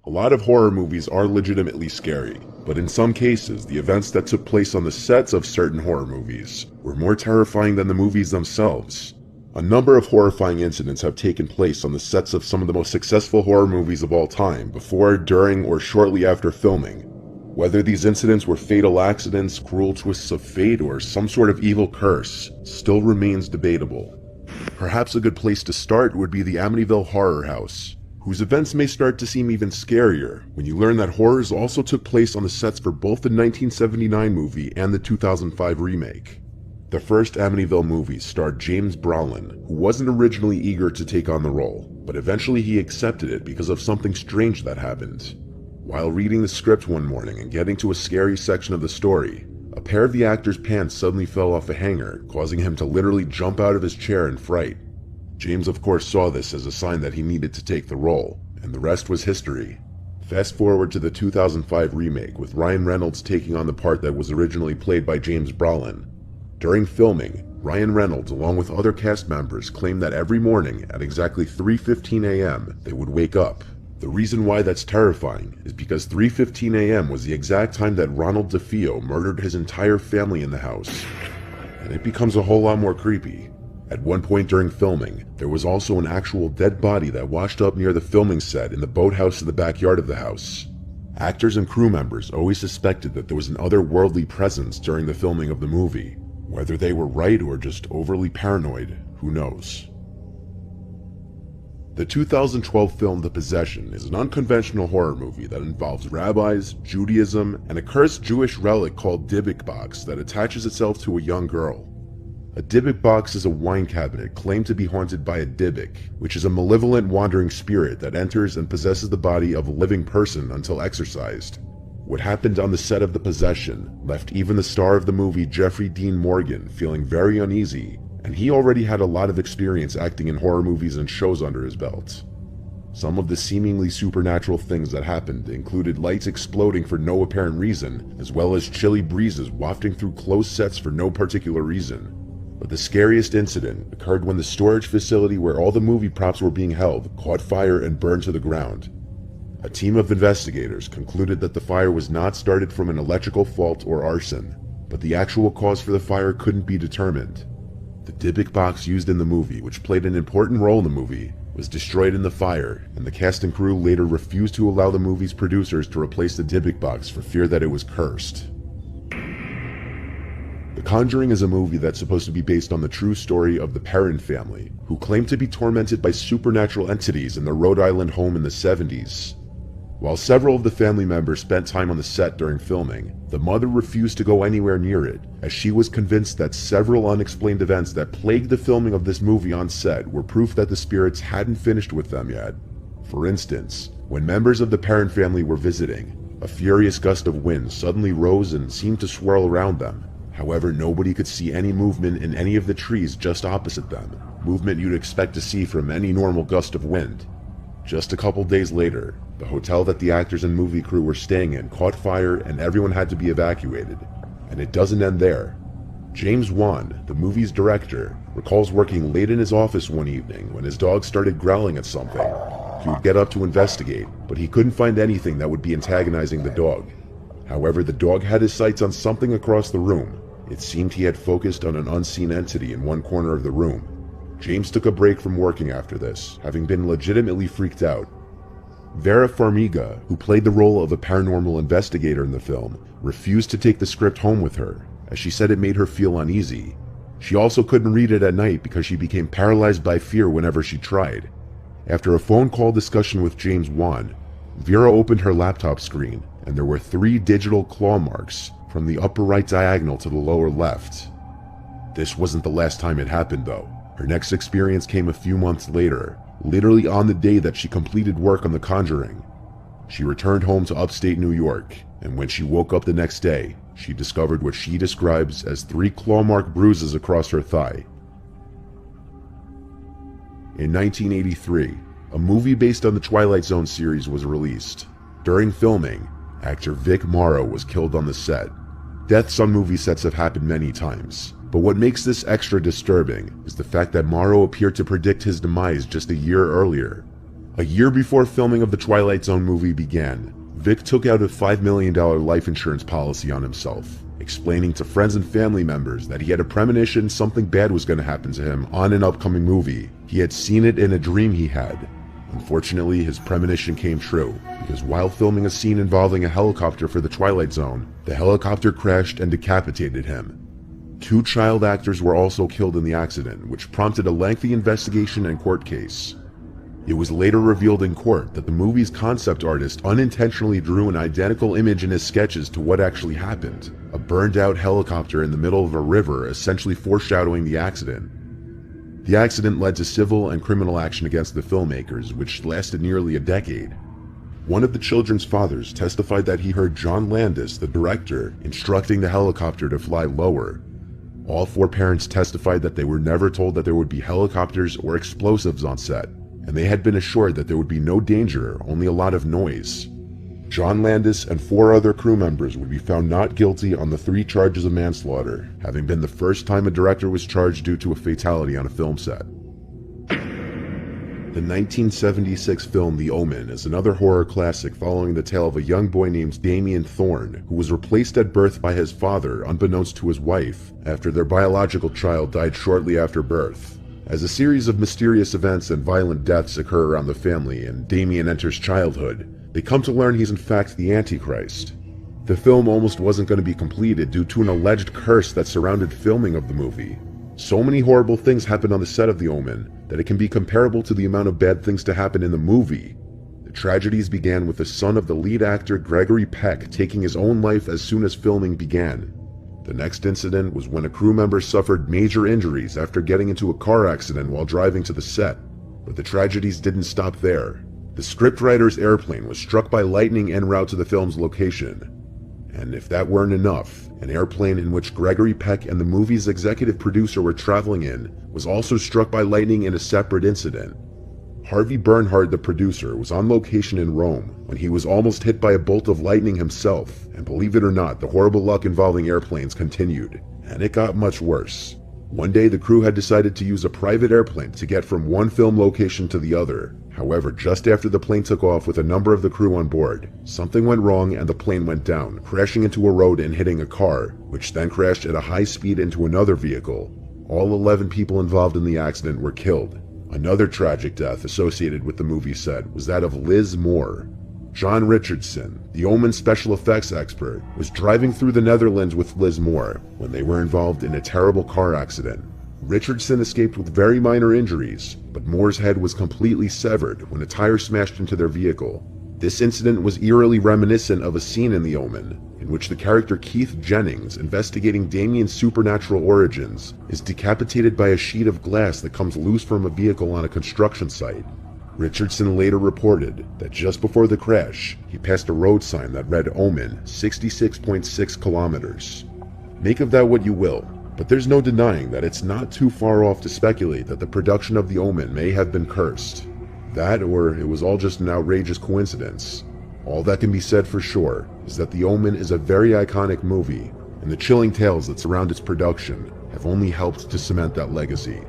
A lot of horror movies are legitimately scary, but in some cases, the events that took place on the sets of certain horror movies were more terrifying than the movies themselves. A number of horrifying incidents have taken place on the sets of some of the most successful horror movies of all time, before, during, or shortly after filming. Whether these incidents were fatal accidents, cruel twists of fate, or some sort of evil curse still remains debatable. Perhaps a good place to start would be the Amityville Horror House, whose events may start to seem even scarier when you learn that horrors also took place on the sets for both the 1979 movie and the 2005 remake. The first Amityville movie starred James Brolin, who wasn't originally eager to take on the role, but eventually he accepted it because of something strange that happened. While reading the script one morning and getting to a scary section of the story, a pair of the actor's pants suddenly fell off a hanger, causing him to literally jump out of his chair in fright. James of course saw this as a sign that he needed to take the role, and the rest was history. Fast forward to the 2005 remake, with Ryan Reynolds taking on the part that was originally played by James Brolin. During filming, Ryan Reynolds, along with other cast members, claimed that every morning at exactly 3:15 a.m. they would wake up. The reason why that's terrifying is because 3:15 a.m. was the exact time that Ronald DeFeo murdered his entire family in the house. And it becomes a whole lot more creepy. At one point during filming, there was also an actual dead body that washed up near the filming set in the boathouse in the backyard of the house. Actors and crew members always suspected that there was an otherworldly presence during the filming of the movie. Whether they were right or just overly paranoid, who knows. The 2012 film The Possession is an unconventional horror movie that involves rabbis, Judaism, and a cursed Jewish relic called Dybbuk box that attaches itself to a young girl. A Dybbuk box is a wine cabinet claimed to be haunted by a Dybbuk, which is a malevolent wandering spirit that enters and possesses the body of a living person until exorcised. What happened on the set of The Possession left even the star of the movie, Jeffrey Dean Morgan, feeling very uneasy, and he already had a lot of experience acting in horror movies and shows under his belt. Some of the seemingly supernatural things that happened included lights exploding for no apparent reason, as well as chilly breezes wafting through closed sets for no particular reason. But the scariest incident occurred when the storage facility where all the movie props were being held caught fire and burned to the ground. A team of investigators concluded that the fire was not started from an electrical fault or arson, but the actual cause for the fire couldn't be determined. The Dybbuk box used in the movie, which played an important role in the movie, was destroyed in the fire, and the cast and crew later refused to allow the movie's producers to replace the Dybbuk box for fear that it was cursed. The Conjuring is a movie that's supposed to be based on the true story of the Perron family, who claimed to be tormented by supernatural entities in their Rhode Island home in the 70s. While several of the family members spent time on the set during filming, the mother refused to go anywhere near it, as she was convinced that several unexplained events that plagued the filming of this movie on set were proof that the spirits hadn't finished with them yet. For instance, when members of the Perron family were visiting, a furious gust of wind suddenly rose and seemed to swirl around them. However, nobody could see any movement in any of the trees just opposite them, movement you'd expect to see from any normal gust of wind. Just a couple days later, the hotel that the actors and movie crew were staying in caught fire and everyone had to be evacuated. And it doesn't end there. James Wan, the movie's director, recalls working late in his office one evening when his dog started growling at something. He would get up to investigate, but he couldn't find anything that would be antagonizing the dog. However, the dog had his sights on something across the room. It seemed he had focused on an unseen entity in one corner of the room. James took a break from working after this, having been legitimately freaked out. Vera Farmiga, who played the role of a paranormal investigator in the film, refused to take the script home with her, as she said it made her feel uneasy. She also couldn't read it at night because she became paralyzed by fear whenever she tried. After a phone call discussion with James Wan, Vera opened her laptop screen, and there were 3 digital claw marks from the upper right diagonal to the lower left. This wasn't the last time it happened though. Her next experience came a few months later, literally on the day that she completed work on The Conjuring. She returned home to upstate New York, and when she woke up the next day, she discovered what she describes as 3 claw-mark bruises across her thigh. In 1983, a movie based on the Twilight Zone series was released. During filming, actor Vic Morrow was killed on the set. Deaths on movie sets have happened many times, but what makes this extra disturbing is the fact that Morrow appeared to predict his demise just a year earlier. A year before filming of the Twilight Zone movie began, Vic took out a $5 million life insurance policy on himself, explaining to friends and family members that he had a premonition something bad was going to happen to him on an upcoming movie. He had seen it in a dream he had. Unfortunately, his premonition came true, because while filming a scene involving a helicopter for the Twilight Zone, the helicopter crashed and decapitated him. 2 child actors were also killed in the accident, which prompted a lengthy investigation and court case. It was later revealed in court that the movie's concept artist unintentionally drew an identical image in his sketches to what actually happened, a burned-out helicopter in the middle of a river, essentially foreshadowing the accident. The accident led to civil and criminal action against the filmmakers, which lasted nearly a decade. One of the children's fathers testified that he heard John Landis, the director, instructing the helicopter to fly lower. All 4 parents testified that they were never told that there would be helicopters or explosives on set, and they had been assured that there would be no danger, only a lot of noise. John Landis and 4 other crew members would be found not guilty on the 3 charges of manslaughter, having been the first time a director was charged due to a fatality on a film set. The 1976 film The Omen is another horror classic following the tale of a young boy named Damien Thorne, who was replaced at birth by his father unbeknownst to his wife, after their biological child died shortly after birth. As a series of mysterious events and violent deaths occur around the family and Damien enters childhood, they come to learn he's in fact the Antichrist. The film almost wasn't going to be completed due to an alleged curse that surrounded filming of the movie. So many horrible things happened on the set of The Omen that it can be comparable to the amount of bad things to happen in the movie. The tragedies began with the son of the lead actor Gregory Peck taking his own life as soon as filming began. The next incident was when a crew member suffered major injuries after getting into a car accident while driving to the set. But the tragedies didn't stop there. The scriptwriter's airplane was struck by lightning en route to the film's location. And if that weren't enough, an airplane in which Gregory Peck and the movie's executive producer were traveling in was also struck by lightning in a separate incident. Harvey Bernhard, the producer, was on location in Rome when he was almost hit by a bolt of lightning himself, and believe it or not, the horrible luck involving airplanes continued, and it got much worse. One day the crew had decided to use a private airplane to get from one film location to the other. However, just after the plane took off with a number of the crew on board, something went wrong and the plane went down, crashing into a road and hitting a car, which then crashed at a high speed into another vehicle. All 11 people involved in the accident were killed. Another tragic death associated with the movie set was that of Liz Moore. John Richardson, the Omen special effects expert, was driving through the Netherlands with Liz Moore when they were involved in a terrible car accident. Richardson escaped with very minor injuries, but Moore's head was completely severed when a tire smashed into their vehicle. This incident was eerily reminiscent of a scene in The Omen, in which the character Keith Jennings, investigating Damien's supernatural origins, is decapitated by a sheet of glass that comes loose from a vehicle on a construction site. Richardson later reported that just before the crash, he passed a road sign that read Omen 66.6 kilometers. Make of that what you will, but there's no denying that it's not too far off to speculate that the production of The Omen may have been cursed. That, or it was all just an outrageous coincidence. All that can be said for sure is that The Omen is a very iconic movie, and the chilling tales that surround its production have only helped to cement that legacy.